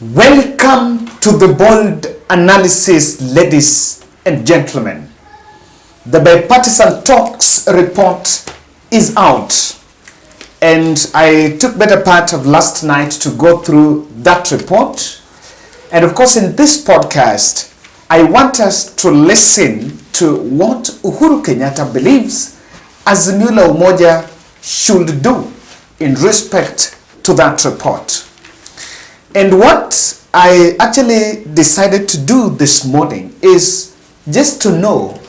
Welcome to the bold analysis, ladies and gentlemen. The bipartisan talks report is out, and I took better part of last night to go through that report. And of course, in this podcast, I want us to listen to what Uhuru Kenyatta believes Azimio la Umoja should do in respect to that report. And what I actually decided to do this morning is just to know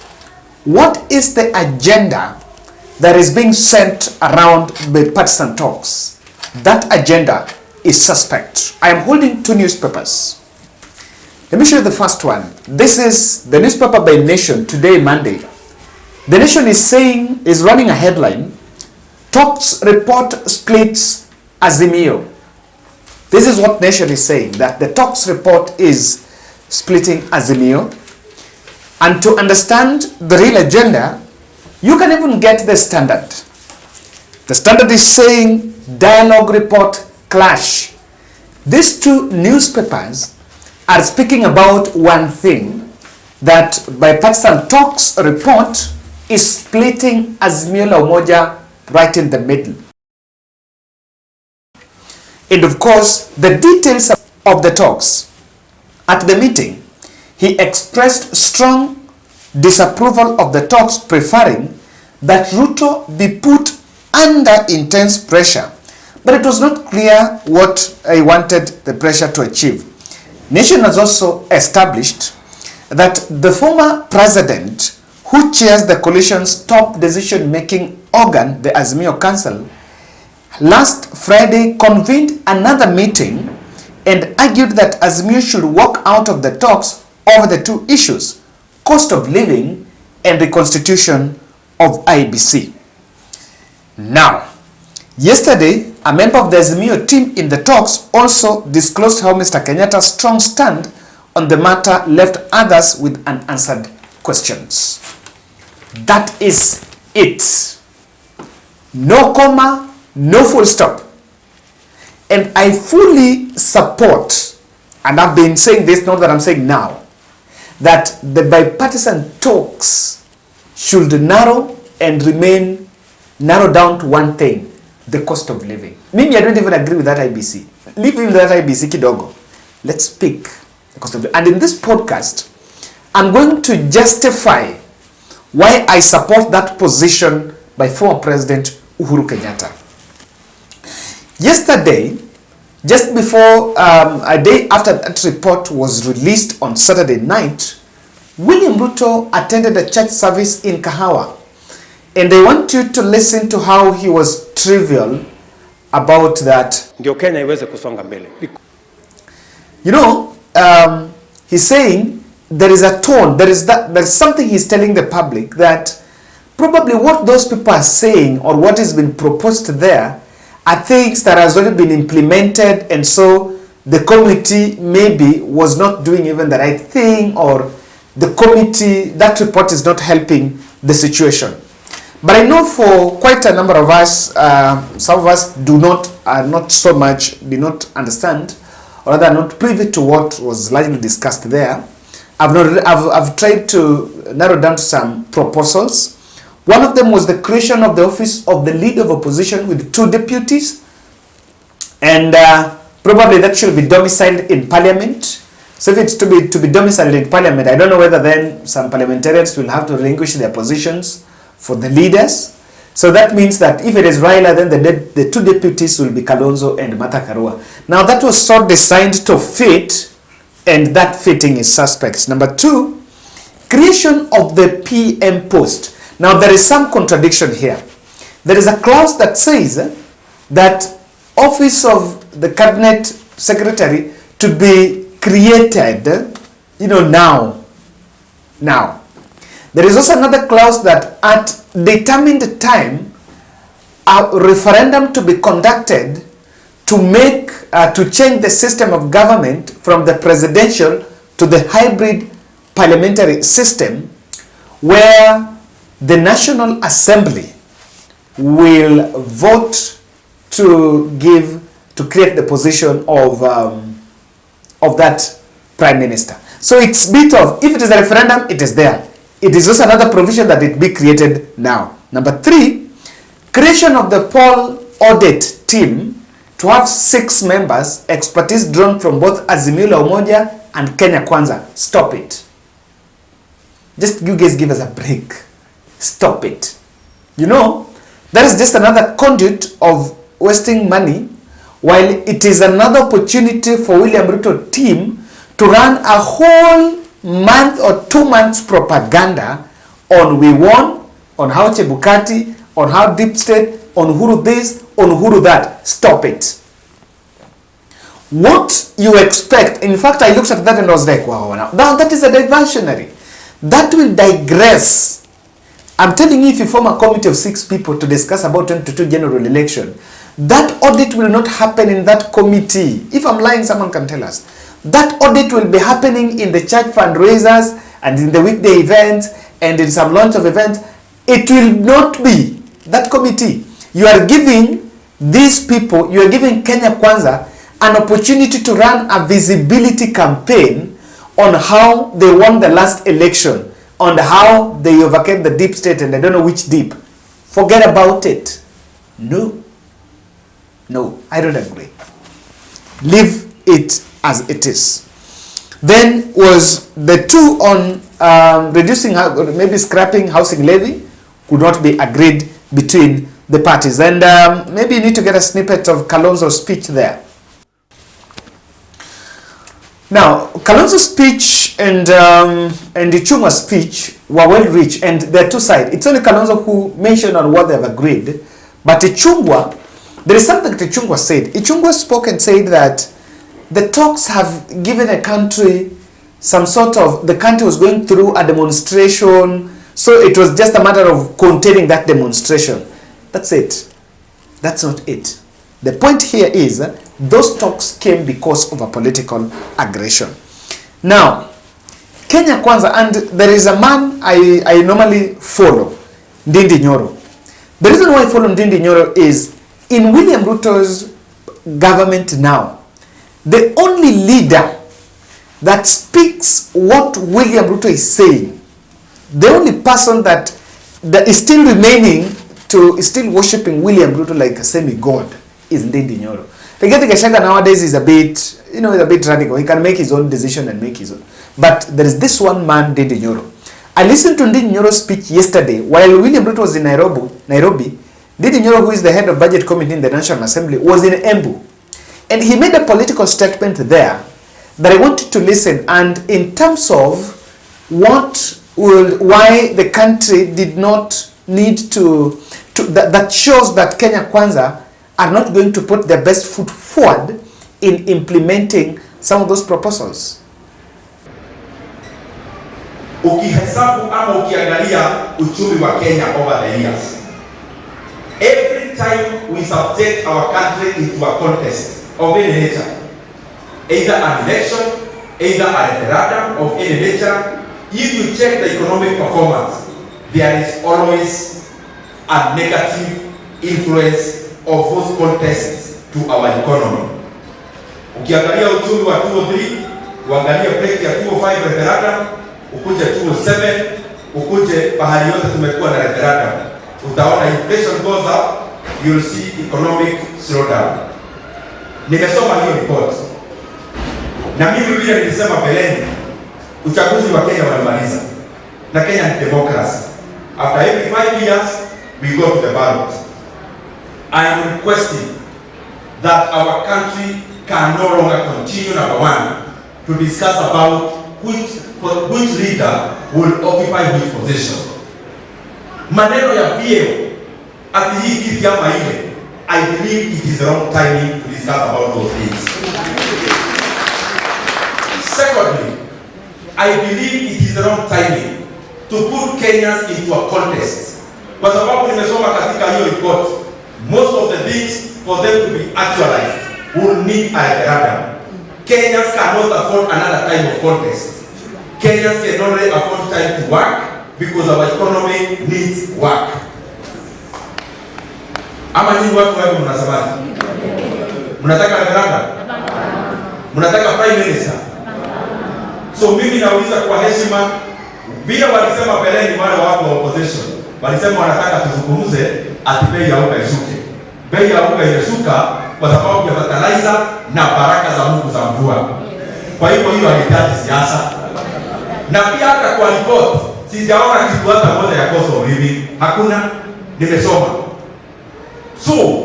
what is the agenda that is being sent around bipartisan talks. That agenda is suspect. I am holding two newspapers. Let me show you the first one. This is the newspaper by Nation, today, Monday. The Nation is running a headline, Talks Report Splits Azimio. This is what Nation is saying, that the talks report is splitting Azimio. And to understand the real agenda, you can even get the Standard. The Standard is saying dialogue report clash. These two newspapers are speaking about one thing, that bipartisan talks report is splitting Azimio la Umoja right in the middle. And of course, the details of the talks. At the meeting, he expressed strong disapproval of the talks, preferring that Ruto be put under intense pressure. But it was not clear what he wanted the pressure to achieve. Nation has also established that the former president, who chairs the coalition's top decision-making organ, the Azimio Council, last Friday convened another meeting and argued that Azimio should walk out of the talks over the two issues, cost of living and reconstitution of IBC. Now, yesterday, a member of the Azimio team in the talks also disclosed how Mr. Kenyatta's strong stand on the matter left others with unanswered questions. That is it. No comma, no full stop. And I fully support, and I've been saying this, not that I'm saying now, that the bipartisan talks should narrow and remain narrowed down to one thing, the cost of living. Maybe I don't even agree with that IBC. Leave even that IBC kidogo. Let's pick the cost of living. And in this podcast, I'm going to justify why I support that position by former President Uhuru Kenyatta. Yesterday, just before a day after that report was released on Saturday night, William Ruto attended a church service in Kahawa. And I want you to listen to how he was trivial about that. You know, he's saying there is a tone, there's something he's telling the public that probably what those people are saying or what has been proposed there are things that has already been implemented, and so the committee maybe was not doing even the right thing, or the committee, that report is not helping the situation. But I know for quite a number of us, some of us did not understand, or rather not privy to what was largely discussed there. I've tried to narrow down to some proposals. One of them was the creation of the office of the leader of opposition with 2 deputies, and probably that should be domiciled in parliament. So if it's to be domiciled in parliament, I don't know whether then some parliamentarians will have to relinquish their positions for the leaders. So that means that if it is Raila, then the 2 deputies will be Kalonzo and Martha Karua. Now that was so designed to fit, and that fitting is suspect. Number 2, creation of the PM post. Now there is some contradiction here. There is a clause that says that office of the cabinet secretary to be created, now. There is also another clause that at determined time, a referendum to be conducted to change the system of government from the presidential to the hybrid parliamentary system, where the National Assembly will vote to create the position of of that prime minister. So it's bit of, if it is a referendum, it is there. It is just another provision that it be created now. Number 3, creation of the poll audit team to have 6 members, expertise drawn from both Azimio la Umoja and Kenya Kwanza. Stop it. Just you guys give us a break. Stop it. You know, that is just another conduit of wasting money, while it is another opportunity for William Ruto team to run a whole month or 2 months propaganda on we won, on how Chebukati, on how deep state, on Uhuru this, on Uhuru that. Stop it. What you expect, in fact, I looked at that and I was like, wow, now that is a diversionary. That will digress. I'm telling you, if you form a committee of 6 people to discuss about 2022 general election, that audit will not happen in that committee. If I'm lying, someone can tell us. That audit will be happening in the church fundraisers and in the weekday events and in some launch of events. It will not be that committee. You are giving these people, you are giving Kenya Kwanza an opportunity to run a visibility campaign on how they won the last election, on how they overcame the deep state and I don't know which deep. Forget about it. No, I don't agree. Leave it as it is. Then was the 2 on reducing, maybe scrapping housing levy, could not be agreed between the parties. And maybe you need to get a snippet of Kalonzo's speech there. Now, Kalonzo's speech and Ichung'wa's speech were well reached, and there are 2 sides. It's only Kalonzo who mentioned on what they've agreed, but Ichung'wa, there is something that Ichung'wa said. Ichung'wa spoke and said that the talks have given a country some sort of, the country was going through a demonstration, so it was just a matter of containing that demonstration. That's it. That's not it. The point here is those talks came because of a political aggression. Now, Kenya Kwanza, and there is a man I normally follow, Ndindi Nyoro. The reason why I follow Ndindi Nyoro is, in William Ruto's government now, the only leader that speaks what William Ruto is saying, the only person that is still remaining to, is still worshipping William Ruto like a semi-god, is Ndindi Nyoro. Rigathi Gachagua nowadays is a bit, you know, is a bit radical. He can make his own decision and make his own. But there is this one man, Ndindi Nyoro. I listened to Ndindi Nyoro's speech yesterday while William Ruto was in Nairobi. Ndindi Nyoro, who is the head of budget committee in the National Assembly, was in Embu. And he made a political statement there that I wanted to listen. And in terms of why the country did not need to that shows that Kenya Kwanza are not going to put their best foot forward in implementing some of those proposals. Ukihesabu ama ukiangalia uchumi wa Kenya over the years, every time we subject our country into a contest of any nature, either an election, either a referendum of any nature, if you check the economic performance, there is always a negative influence of those contests to our economy. Ukiangalia uchumi wa 2003, uangalie break ya 2005 referendum, ukuje 2007, ukuje pahali yote tumekuwa na referendum, utaona inflation goes up, you'll see economic slowdown. Nimesoma hiyo report. Na mimi vile nilisema mbeleni, uchaguzi wa Kenya walimaliza. Na Kenya ni democracy. After every 5 years, we go to the ballot. I am requesting that our country can no longer continue, number 1, to discuss about which leader will occupy which position. Maneno ya vyeo ati hii kiti ama ile, I believe it is the wrong timing to discuss about those things. Secondly, I believe it is the wrong timing to put Kenyans into a contest. Kwa sababu nimesoma katika hiyo report, most of the things for them to be actualized will need a referendum. Kenyans cannot afford another time of contest. Kenyans can only afford time to work because our economy needs work. Ama nyinyi watu wao mnasemaje? Mnataka referendum? Mnataka prime minister? So mimi nauliza kwa heshima, vile walisema beleni wale watu wa opposition, walisema wanataka tuzungumze ati bei ya unga ishuke. Bei ya unga imeshuka kwa sababu ya fertilizer na baraka za Mungu za mvua. Kwa hivyo hiyo haihitaji siasa. Na pia hata kwa report sijaona kitu hata moja ya cost of living. Hakuna, nimesoma. So,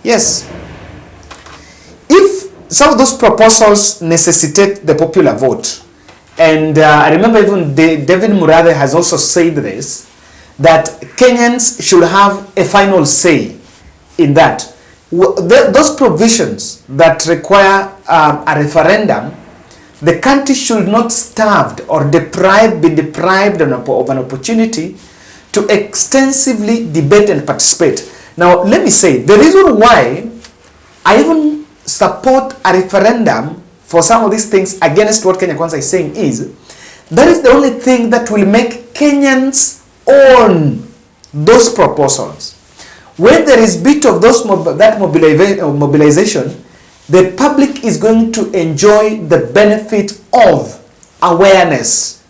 yes, if some of those proposals necessitate the popular vote, and I remember even David Murathe has also said this, that Kenyans should have a final say in that. Those provisions that require a referendum, the country should not starved or be deprived of an opportunity to extensively debate and participate. Now, let me say, the reason why I even support a referendum for some of these things against what Kenya Kwanza is saying is, that is the only thing that will make Kenyans own those proposals. When there is bit of that mobilization, the public is going to enjoy the benefit of awareness,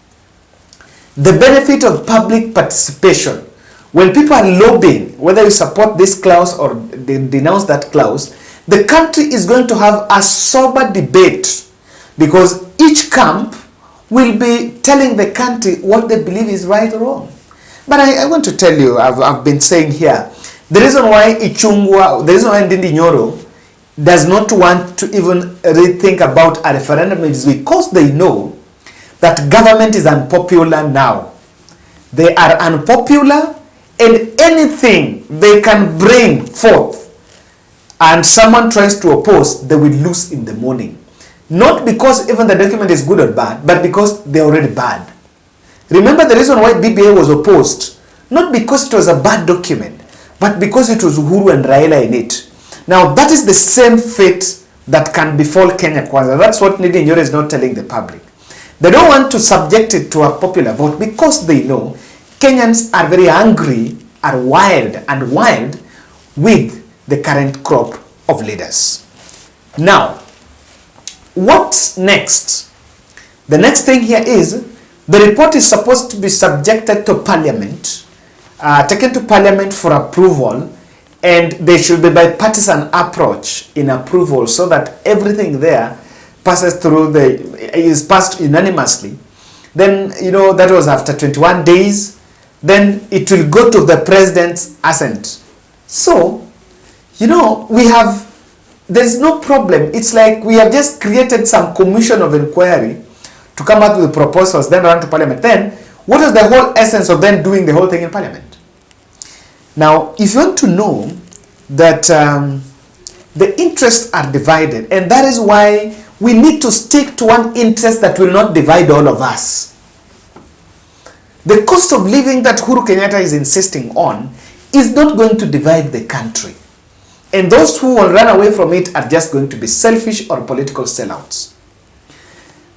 the benefit of public participation. When people are lobbying, whether you support this clause or they denounce that clause, the country is going to have a sober debate, because each camp will be telling the country what they believe is right or wrong. But I want to tell you, I've been saying here, the reason why Ichungwa, the reason why Ndindi Nyoro does not want to even rethink about a referendum is because they know that government is unpopular now. They are unpopular, and anything they can bring forth and someone tries to oppose, they will lose in the morning. Not because even the document is good or bad, but because they're already bad. Remember the reason why BBA was opposed? Not because it was a bad document, but because it was Uhuru and Raila in it. Now that is the same fate that can befall Kenya Kwanza. That's what Ndindi Nyoro is not telling the public. They don't want to subject it to a popular vote because they know Kenyans are very angry, are wild with the current crop of leaders. Now, what's next? The next thing here is, the report is supposed to be subjected to parliament, taken to parliament for approval, and there should be bipartisan approach in approval so that everything there passes through is passed unanimously. Then, that was after 21 days. Then it will go to the president's assent. So, there's no problem. It's like we have just created some commission of inquiry to come up with proposals, then run to parliament. Then, what is the whole essence of then doing the whole thing in parliament? Now, if you want to know that the interests are divided, and that is why we need to stick to one interest that will not divide all of us. The cost of living that Uhuru Kenyatta is insisting on is not going to divide the country. And those who will run away from it are just going to be selfish or political sellouts.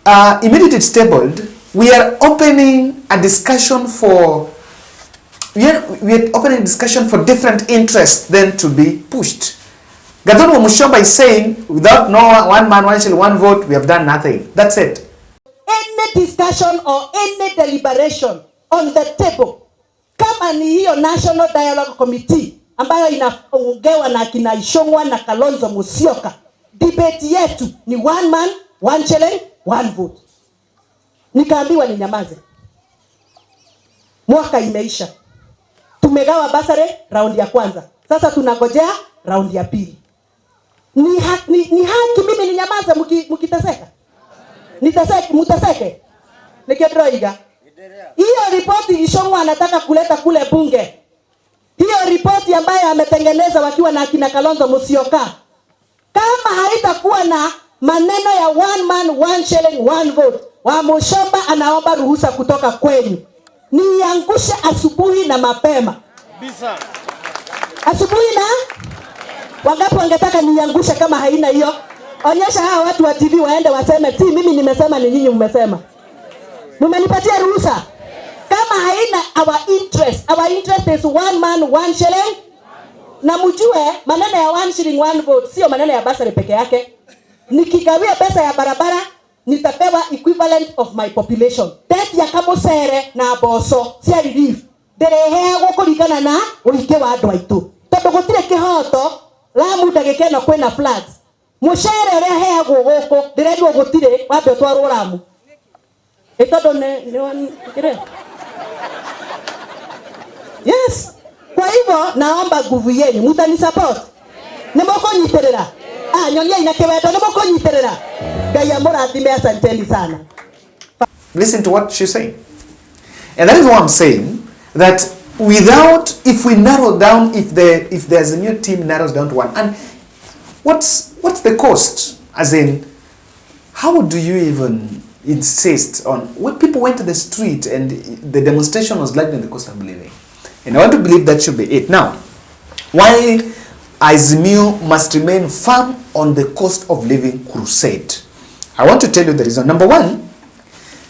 Immediately it's tabled, we are opening a discussion for different interests then to be pushed. Gathoni Mushomba is saying, without no one man, one shall, one vote, we have done nothing. That's it. Any discussion or any deliberation on the table, kama ni hiyo National Dialogue Committee ambayo inaongewa na kina Ishongwa na Kalonzo Musyoka, debate yetu ni one man, one challenge, one vote. Nikaambiwa ni nyamaze. Mwaka imeisha. Tumegawa basare round ya kwanza. Sasa tunagojea round ya pili. Ni haki mimi ni nyamaze mkiteseka. Mutaseke. Nikedroiga. Hiyo ripoti Ishongwa anataka kuleta kule bunge. Hiyo ripoti ambayo ametengeneza wakiwa na kina Kalonzo Musyoka, kama haitakuwa na maneno ya one man, one shilling, one vote, wa Mushomba anaomba ruhusa kutoka kwenu. Niangushe asubuhi na mapema. Bisa. Asubuhi na? Wangapi wangetaka niangushe kama haina hiyo? Onyesha hawa watu wa TV waende waseme, "Si mimi nimesema, ni nyinyi mmesema." Mmenipatia ruhusa? Kama haina our interest is one man, one shilling. Na mjue maneno ya one shilling, one vote sio maneno ya basari peke yake. Nikigawia pesa ya barabara nitapewa equivalent of my population. Teti ya kamosere na boso cia relief ndereheagwo kũringana na ũingĩ wa andũ aitũ. Tondũ gũtirĩ kĩhoto Lamu ndagĩka ĩno kwĩna floods. Mũcere ũrĩa heagwo gũkũ ndĩrendwo gũtirĩ wambe ũtwarwo Lamu. Tondũ nĩ yes. Kwa hivyo naomba nguvu yenu mutani support. Nimũkũnyitĩrĩra. Nyonia ina kĩwendo nimũkũnyitĩrĩra. Ngai amũrathime asanteni sana. Listen to what she's saying. And that is what I'm saying, that if we narrow down, if there's a new team narrows down to one, and what's the cost? As in, how do you even insist on, when people went to the street and the demonstration was largely on the cost of living? And I want to believe that should be it. Now, why Azimio must remain firm on the cost of living crusade? I want to tell you the reason. Number one,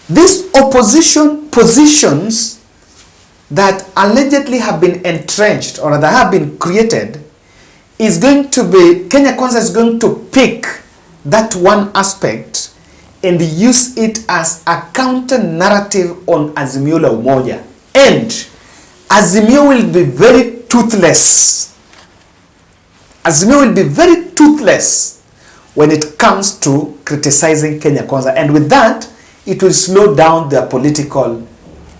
these opposition positions that allegedly have been entrenched or that have been created is going to be, Kenya Kwanza is going to pick that one aspect and use it as a counter narrative on Azimio la Umoja. And Azimio will be very toothless. Azimio will be very toothless when it comes to criticizing Kenya Kwanza. And with that, it will slow down their political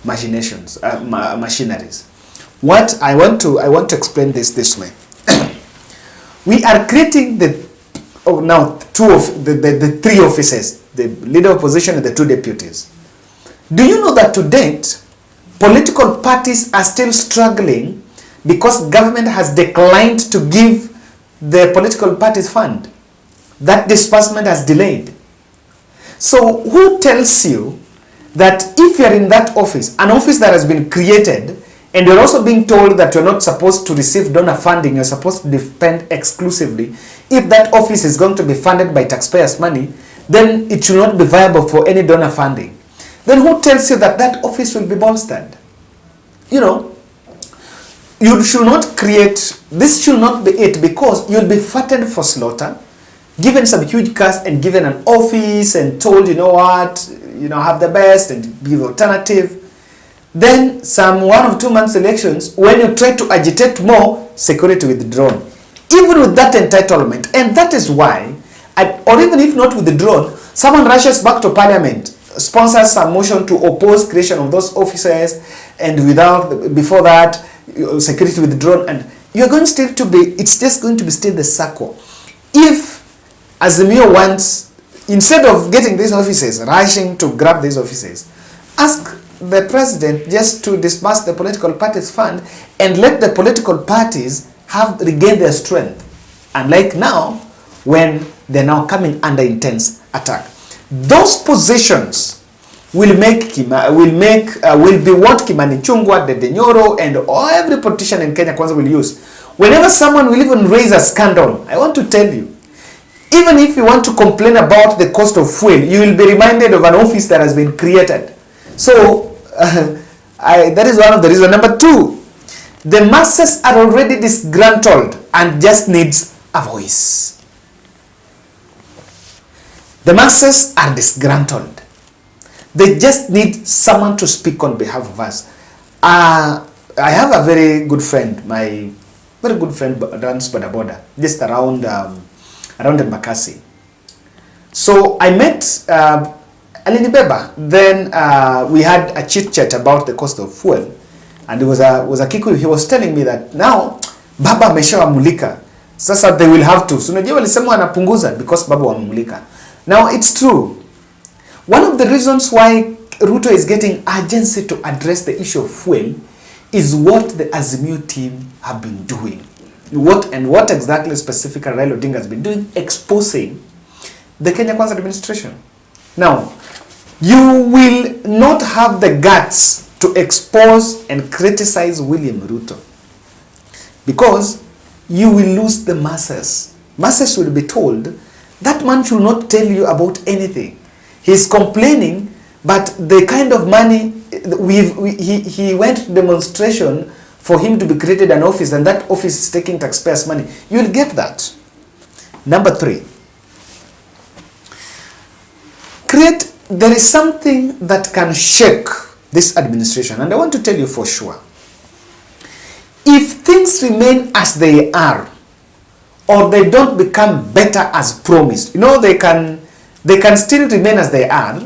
machinations, machineries. What I want to explain this way. We are creating the three offices, the leader of opposition and the two deputies. Do you know that to date, political parties are still struggling because government has declined to give the political parties fund? That disbursement has delayed. So who tells you that if you're in that office, an office that has been created, and you're also being told that you're not supposed to receive donor funding, you're supposed to depend exclusively, if that office is going to be funded by taxpayers' money, then it should not be viable for any donor funding. Then who tells you that that office will be bolstered? You know, you should not create, this should not be it, because you'll be fattened for slaughter, given some huge cost and given an office and told, you know what, have the best and give alternative. Then some 1 or 2 months elections, when you try to agitate more, security withdrawn. Even with that entitlement. And that is why, or even if not withdrawn, someone rushes back to parliament, sponsors some motion to oppose creation of those offices, and before that, security withdrawn, and you're going still to be, it's just going to be still the circle. If Azimio wants, instead of getting these offices, rushing to grab these offices, ask the president just to disburse the political parties fund and let the political parties regain their strength. Unlike now, when they're now coming under intense attack. Those positions will be what Kimani Chungwa, Dedenyoro, and every politician in Kenya Kwanza will use. Whenever someone will even raise a scandal, I want to tell you, even if you want to complain about the cost of fuel, you will be reminded of an office that has been created. So, that is one of the reasons. Number two, the masses are already disgruntled and just needs a voice. The masses are disgruntled. They just need someone to speak on behalf of us. I have a very good friend, my very good friend runs Boda, just around Embakasi. So I met Alinibeba. Then we had a chit chat about the cost of fuel, and it was a Kikuyu. He was telling me that now Baba ameshawamulika, sasa they will have to. So unajua walisema wanapunguza because Baba wamemulika. Now it's true. One of the reasons why Ruto is getting urgency to address the issue of fuel is what the Azimio team have been doing. What exactly specifically Raila Odinga has been doing, exposing the Kenya Kwanza administration. Now, you will not have the guts to expose and criticize William Ruto, because you will lose the masses. Masses will be told, that man should not tell you about anything. He's complaining, but the kind of money, he went to demonstration for him to be created an office, and that office is taking taxpayers' money. You will get that. Number three, there is something that can shake this administration, and I want to tell you for sure. If things remain as they are, or they don't become better as promised, they can still remain as they are,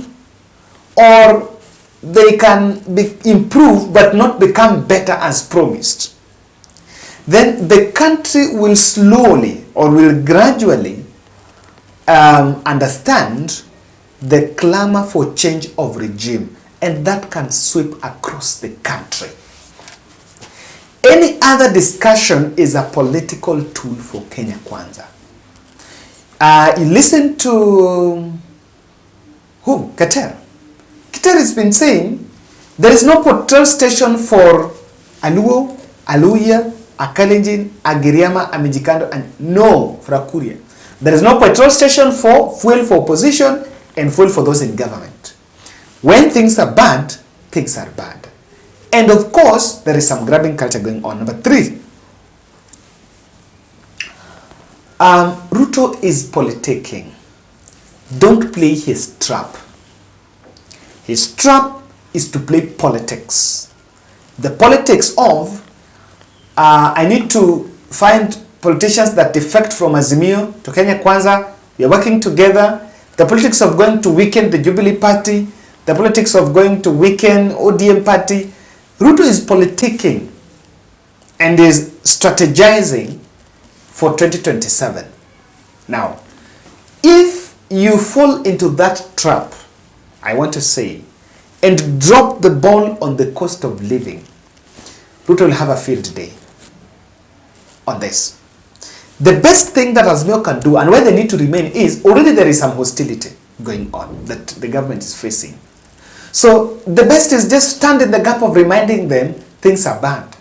or they can be improved but not become better as promised, then the country will slowly or will gradually understand the clamor for change of regime, and that can sweep across the country. Any other discussion is a political tool for Kenya Kwanza. You listen to who? Keter. Keter has been saying there is no petrol station for Aluo, Aluya, Akalenjin, Agiriama, Amijikando, and no for Akuria. There is no petrol station for fuel for opposition and fuel for those in government. When things are bad, things are bad. And of course, there is some grabbing culture going on. Number 3, Ruto is politicking. Don't play his trap. His trap is to play politics. The politics of, I need to find politicians that defect from Azimio to Kenya Kwanza. We are working together. The politics of going to weaken the Jubilee Party. The politics of going to weaken ODM Party. Ruto is politicking and is strategizing for 2027. Now, if you fall into that trap, I want to say, and drop the ball on the cost of living, Ruto will have a field day on this. The best thing that Azimio can do, and where they need to remain, is already there is some hostility going on that the government is facing. So the best is just stand in the gap of reminding them things are bad.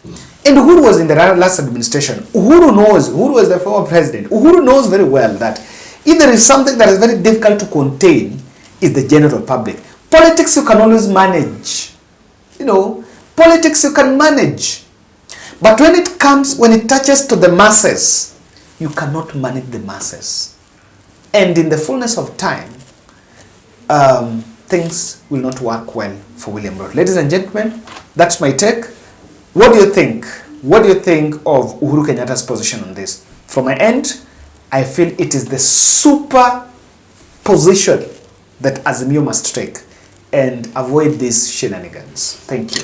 And Uhuru was in the last administration. Uhuru was the former president. Uhuru knows very well that if there is something that is very difficult to contain, is the general public. Politics you can always manage. Politics you can manage. But when it touches to the masses, you cannot manage the masses. And in the fullness of time, things will not work well for William Ruto. Ladies and gentlemen, that's my take. What do you think? What do you think of Uhuru Kenyatta's position on this? From my end, I feel it is the super position that Azimio must take and avoid these shenanigans. Thank you.